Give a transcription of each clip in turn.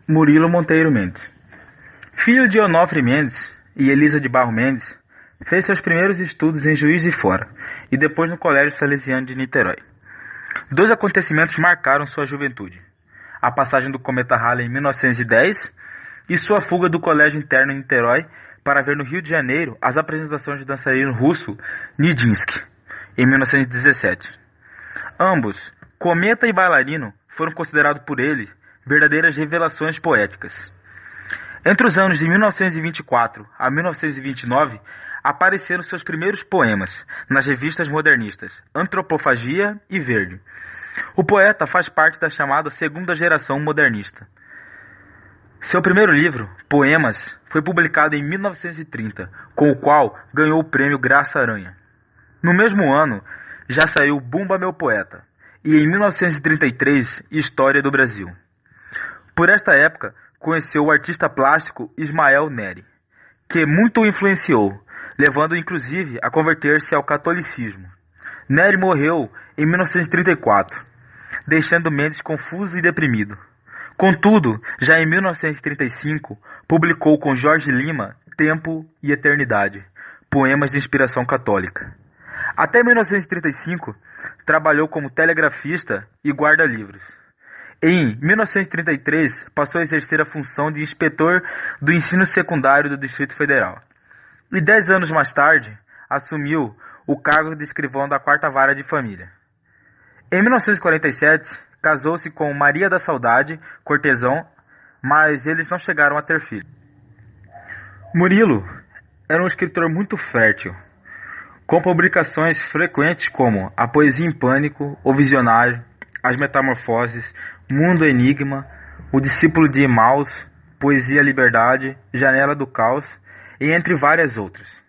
Murilo Monteiro Mendes. Filho de Onofre Mendes e Elisa de Barro Mendes, fez seus primeiros estudos em Juiz de Fora e depois no Colégio Salesiano de Niterói. Dois acontecimentos marcaram sua juventude: a passagem do cometa Halley em 1910 e sua fuga do colégio interno em Niterói para ver no Rio de Janeiro as apresentações do dançarino russo Nijinsky, em 1917. Ambos, cometa e bailarino, foram considerados por ele verdadeiras revelações poéticas. Entre os anos de 1924 a 1929, apareceram seus primeiros poemas nas revistas modernistas Antropofagia e Verde. O poeta faz parte da chamada segunda geração modernista. Seu primeiro livro, Poemas, foi publicado em 1930, com o qual ganhou o prêmio Graça Aranha. No mesmo ano, já saiu Bumba Meu Poeta, e em 1933, História do Brasil. Por esta época, conheceu o artista plástico Ismael Neri, que muito o influenciou, levando inclusive a converter-se ao catolicismo. Neri morreu em 1934, deixando Mendes confuso e deprimido. Contudo, já em 1935, publicou com Jorge Lima Tempo e Eternidade, poemas de inspiração católica. Até 1935, trabalhou como telegrafista e guarda-livros. Em 1933, passou a exercer a função de inspetor do ensino secundário do Distrito Federal. E 10 anos mais tarde, assumiu o cargo de escrivão da 4ª Vara de Família. Em 1947, casou-se com Maria da Saudade, cortesão, mas eles não chegaram a ter filho. Murilo era um escritor muito fértil, com publicações frequentes como A Poesia em Pânico, O Visionário, As Metamorfoses, Mundo Enigma, O Discípulo de Emaús, Poesia Liberdade, Janela do Caos, e entre várias outras.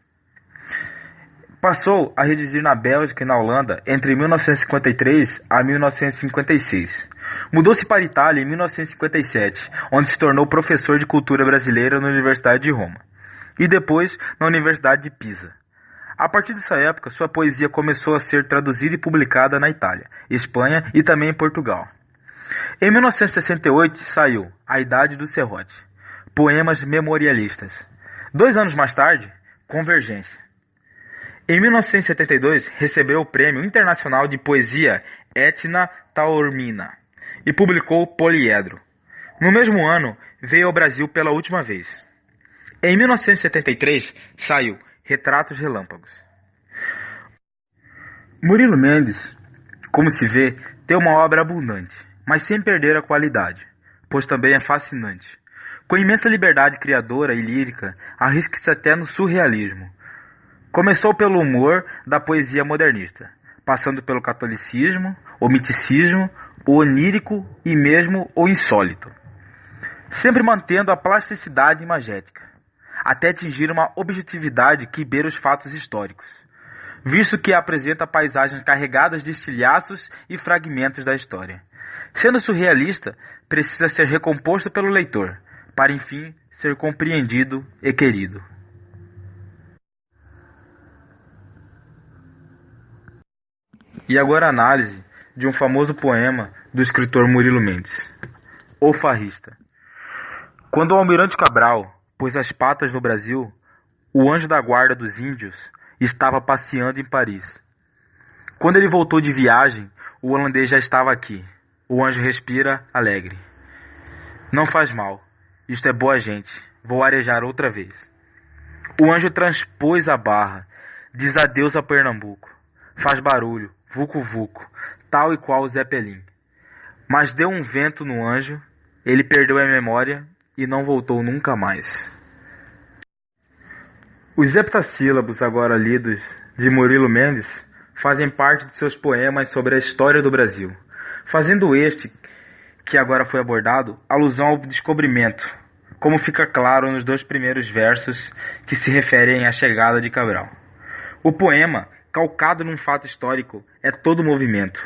Passou a residir na Bélgica e na Holanda entre 1953 a 1956. Mudou-se para a Itália em 1957, onde se tornou professor de cultura brasileira na Universidade de Roma, e depois na Universidade de Pisa. A partir dessa época, sua poesia começou a ser traduzida e publicada na Itália, Espanha e também em Portugal. Em 1968 saiu A Idade do Serrote, Poemas Memorialistas. 2 anos mais tarde, Convergência. Em 1972, recebeu o Prêmio Internacional de Poesia Etna Taormina e publicou Poliedro. No mesmo ano, veio ao Brasil pela última vez. Em 1973, saiu Retratos Relâmpagos. Murilo Mendes, como se vê, tem uma obra abundante, mas sem perder a qualidade, pois também é fascinante. Com imensa liberdade criadora e lírica, arrisca-se até no surrealismo. Começou pelo humor da poesia modernista, passando pelo catolicismo, o miticismo, o onírico e mesmo o insólito, sempre mantendo a plasticidade imagética, até atingir uma objetividade que beira os fatos históricos, visto que apresenta paisagens carregadas de estilhaços e fragmentos da história. Sendo surrealista, precisa ser recomposto pelo leitor, para enfim ser compreendido e querido. E agora a análise de um famoso poema do escritor Murilo Mendes, O Farrista. Quando o almirante Cabral pôs as patas no Brasil, o anjo da guarda dos índios estava passeando em Paris. Quando ele voltou de viagem, o holandês já estava aqui. O anjo respira alegre. Não faz mal, isto é boa gente, vou arejar outra vez. O anjo transpôs a barra, diz adeus a Pernambuco, faz barulho, vucu-vucu, tal e qual o Zeppelin. Mas deu um vento no anjo, ele perdeu a memória e não voltou nunca mais. Os heptassílabos agora lidos de Murilo Mendes fazem parte de seus poemas sobre a história do Brasil, fazendo este, que agora foi abordado, alusão ao descobrimento, como fica claro nos 2 primeiros versos que se referem à chegada de Cabral. O poema, calcado num fato histórico, é todo movimento.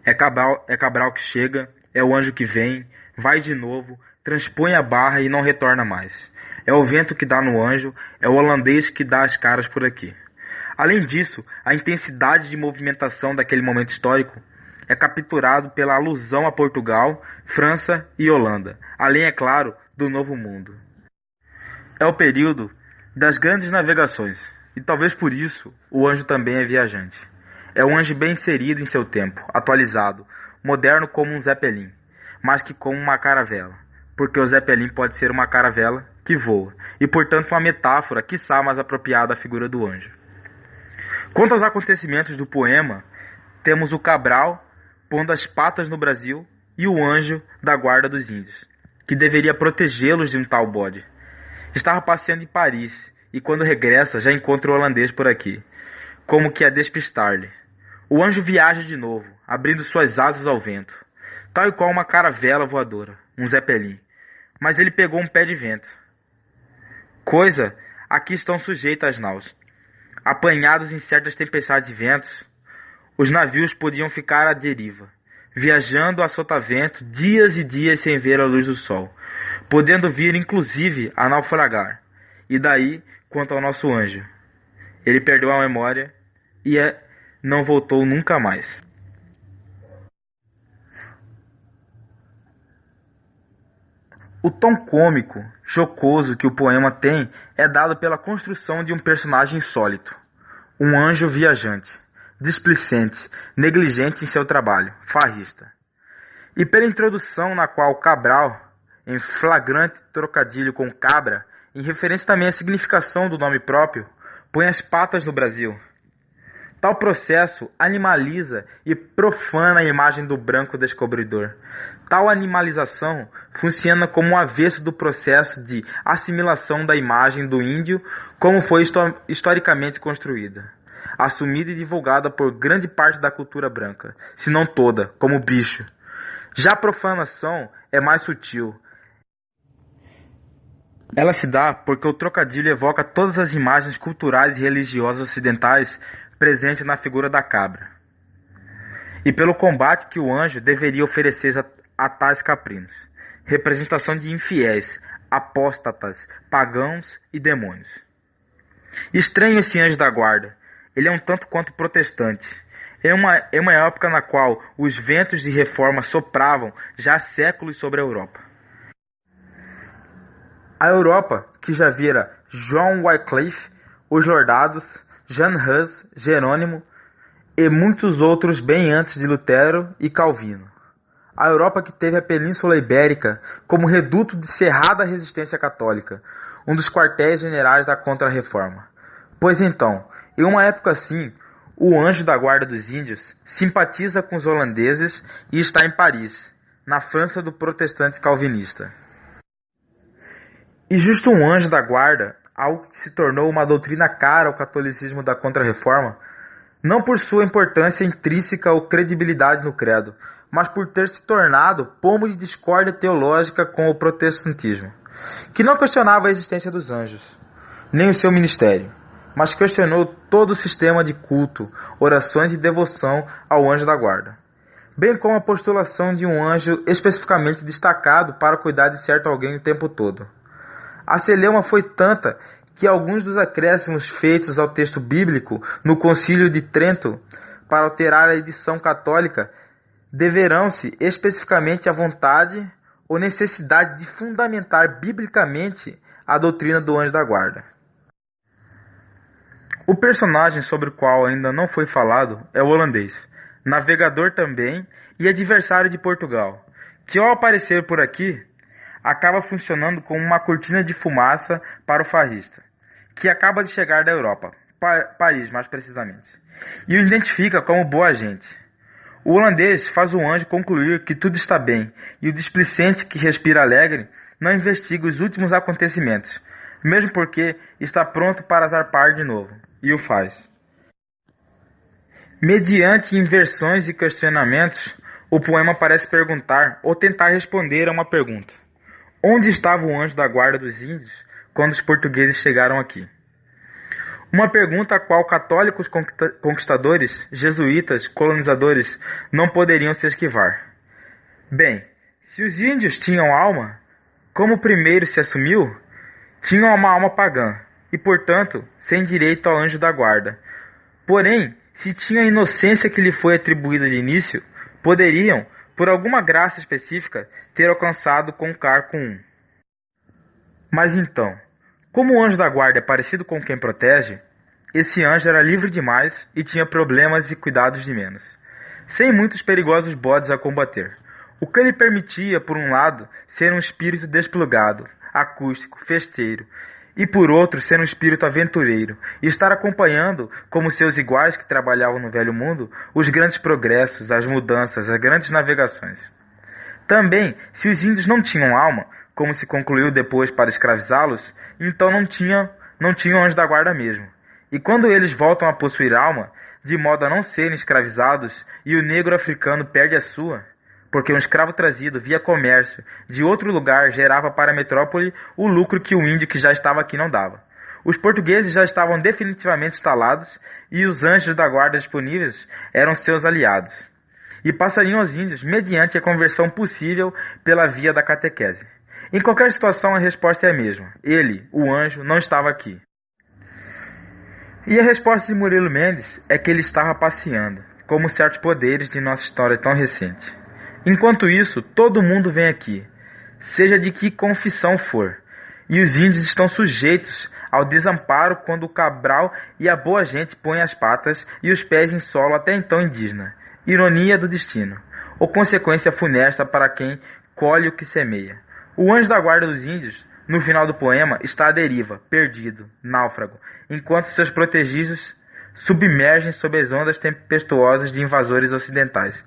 É Cabral que chega, é o anjo que vem, vai de novo, transpõe a barra e não retorna mais. É o vento que dá no anjo, é o holandês que dá as caras por aqui. Além disso, a intensidade de movimentação daquele momento histórico é capturado pela alusão a Portugal, França e Holanda, além, é claro, do Novo Mundo. É o período das grandes navegações, e talvez por isso o anjo também é viajante. É um anjo bem inserido em seu tempo, atualizado, moderno como um Zeppelin, mas que como uma caravela, porque o Zeppelin pode ser uma caravela que voa, e portanto uma metáfora, quiçá mais apropriada à figura do anjo. Quanto aos acontecimentos do poema, temos o Cabral pondo as patas no Brasil e o anjo da guarda dos índios, que deveria protegê-los de um tal bode. Estava passeando em Paris e quando regressa já encontra o holandês por aqui, como que a despistar-lhe. O anjo viaja de novo, abrindo suas asas ao vento, tal e qual uma caravela voadora, um Zeppelin, mas ele pegou um pé de vento. Coisa a que estão sujeitas as naus. Apanhados em certas tempestades de ventos, os navios podiam ficar à deriva, viajando a sotavento dias e dias sem ver a luz do sol, podendo vir inclusive a naufragar. E daí, quanto ao nosso anjo, ele perdeu a memória e não voltou nunca mais. O tom cômico, jocoso que o poema tem é dado pela construção de um personagem insólito, um anjo viajante, displicente, negligente em seu trabalho, farrista. E pela introdução na qual Cabral, em flagrante trocadilho com cabra, em referência também à significação do nome próprio, põe as patas no Brasil. Tal processo animaliza e profana a imagem do branco descobridor. Tal animalização funciona como um avesso do processo de assimilação da imagem do índio como foi historicamente construída, assumida e divulgada por grande parte da cultura branca, se não toda, como bicho. Já a profanação é mais sutil. Ela se dá porque o trocadilho evoca todas as imagens culturais e religiosas ocidentais presentes na figura da cabra, e pelo combate que o anjo deveria oferecer a tais caprinos, representação de infiéis, apóstatas, pagãos e demônios. Estranho esse anjo da guarda, ele é um tanto quanto protestante. É uma época na qual os ventos de reforma sopravam já há séculos sobre a Europa. A Europa, que já vira John Wycliffe, os Lordados, Jan Hus, Jerônimo e muitos outros bem antes de Lutero e Calvino. A Europa que teve a Península Ibérica como reduto de cerrada resistência católica, um dos quartéis generais da Contra-Reforma. Pois então, em uma época assim, o anjo da guarda dos índios simpatiza com os holandeses e está em Paris, na França do protestante calvinista. E justo um anjo da guarda, algo que se tornou uma doutrina cara ao catolicismo da Contra-Reforma, não por sua importância intrínseca ou credibilidade no credo, mas por ter se tornado pomo de discórdia teológica com o protestantismo, que não questionava a existência dos anjos, nem o seu ministério, mas questionou todo o sistema de culto, orações e devoção ao anjo da guarda, bem como a postulação de um anjo especificamente destacado para cuidar de certo alguém o tempo todo. A celeuma foi tanta que alguns dos acréscimos feitos ao texto bíblico no Concílio de Trento para alterar a edição católica deverão-se especificamente à vontade ou necessidade de fundamentar biblicamente a doutrina do anjo da guarda. O personagem sobre o qual ainda não foi falado é o holandês, navegador também e adversário de Portugal, que ao aparecer por aqui acaba funcionando como uma cortina de fumaça para o farrista, que acaba de chegar da Europa, Paris mais precisamente, e o identifica como boa gente. O holandês faz o anjo concluir que tudo está bem, e o displicente que respira alegre não investiga os últimos acontecimentos, mesmo porque está pronto para zarpar de novo, e o faz. Mediante inversões e questionamentos, o poema parece perguntar ou tentar responder a uma pergunta. Onde estava o anjo da guarda dos índios quando os portugueses chegaram aqui? Uma pergunta a qual católicos conquistadores, jesuítas, colonizadores não poderiam se esquivar. Bem, se os índios tinham alma, como o primeiro se assumiu, tinham uma alma pagã e, portanto, sem direito ao anjo da guarda. Porém, se tinha a inocência que lhe foi atribuída de início, poderiam, por alguma graça específica, ter alcançado com Carco 1. Mas então, como o anjo da guarda é parecido com quem protege, esse anjo era livre demais e tinha problemas e cuidados de menos, sem muitos perigosos bodes a combater. O que lhe permitia, por um lado, ser um espírito desplugado, acústico, festeiro, e por outro, ser um espírito aventureiro, e estar acompanhando, como seus iguais que trabalhavam no velho mundo, os grandes progressos, as mudanças, as grandes navegações. Também, se os índios não tinham alma, como se concluiu depois para escravizá-los, então não tinham anjo da guarda mesmo. E quando eles voltam a possuir alma, de modo a não serem escravizados, e o negro africano perde a sua, porque um escravo trazido via comércio de outro lugar gerava para a metrópole o lucro que o índio que já estava aqui não dava. Os portugueses já estavam definitivamente instalados e os anjos da guarda disponíveis eram seus aliados, e passariam aos índios mediante a conversão possível pela via da catequese. Em qualquer situação, a resposta é a mesma. Ele, o anjo, não estava aqui. E a resposta de Murilo Mendes é que ele estava passeando, como certos poderes de nossa história tão recente. Enquanto isso, todo mundo vem aqui, seja de que confissão for, e os índios estão sujeitos ao desamparo quando o cabral e a boa gente põem as patas e os pés em solo até então indígena. Ironia do destino, ou consequência funesta para quem colhe o que semeia. O anjo da guarda dos índios, no final do poema, está à deriva, perdido, náufrago, enquanto seus protegidos submergem sob as ondas tempestuosas de invasores ocidentais.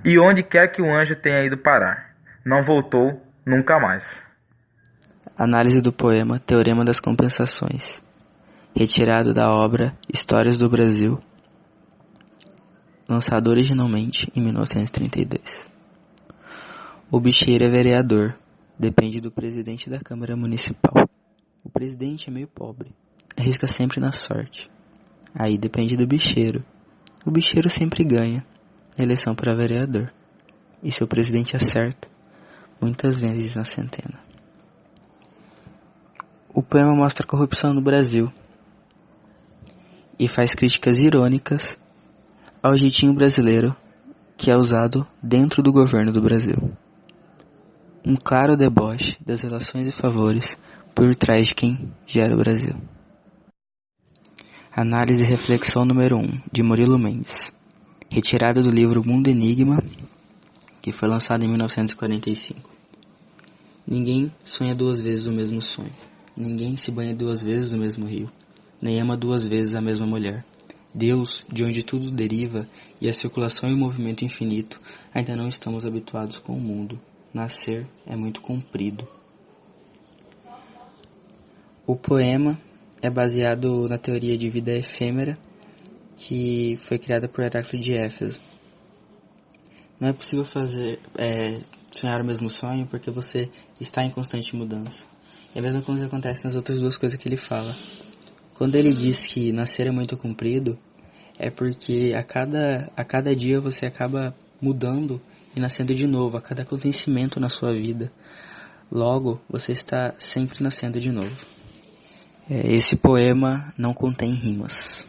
E onde quer que o anjo tenha ido parar, não voltou nunca mais. Análise do poema Teorema das Compensações, retirado da obra Histórias do Brasil, lançado originalmente em 1932. O bicheiro é vereador, depende do presidente da Câmara Municipal. O presidente é meio pobre, arrisca sempre na sorte. Aí depende do bicheiro. O bicheiro sempre ganha eleição para vereador. E seu presidente acerta, muitas vezes na centena. O poema mostra a corrupção no Brasil e faz críticas irônicas ao jeitinho brasileiro que é usado dentro do governo do Brasil. Um claro deboche das relações e favores por trás de quem gera o Brasil. Análise e reflexão número 1, de Murilo Mendes, retirada do livro Mundo Enigma, que foi lançado em 1945. Ninguém sonha duas vezes o mesmo sonho. Ninguém se banha duas vezes no mesmo rio, nem ama duas vezes a mesma mulher. Deus, de onde tudo deriva, e a circulação e o movimento infinito, ainda não estamos habituados com o mundo. Nascer é muito comprido. O poema é baseado na teoria de vida efêmera que foi criada por Heráclito de Éfeso. Não é possível sonhar o mesmo sonho porque você está em constante mudança. E a mesma coisa acontece nas outras duas coisas que ele fala. Quando ele diz que nascer é muito comprido, é porque a cada dia você acaba mudando e nascendo de novo, a cada acontecimento na sua vida. Logo, você está sempre nascendo de novo. Esse poema não contém rimas.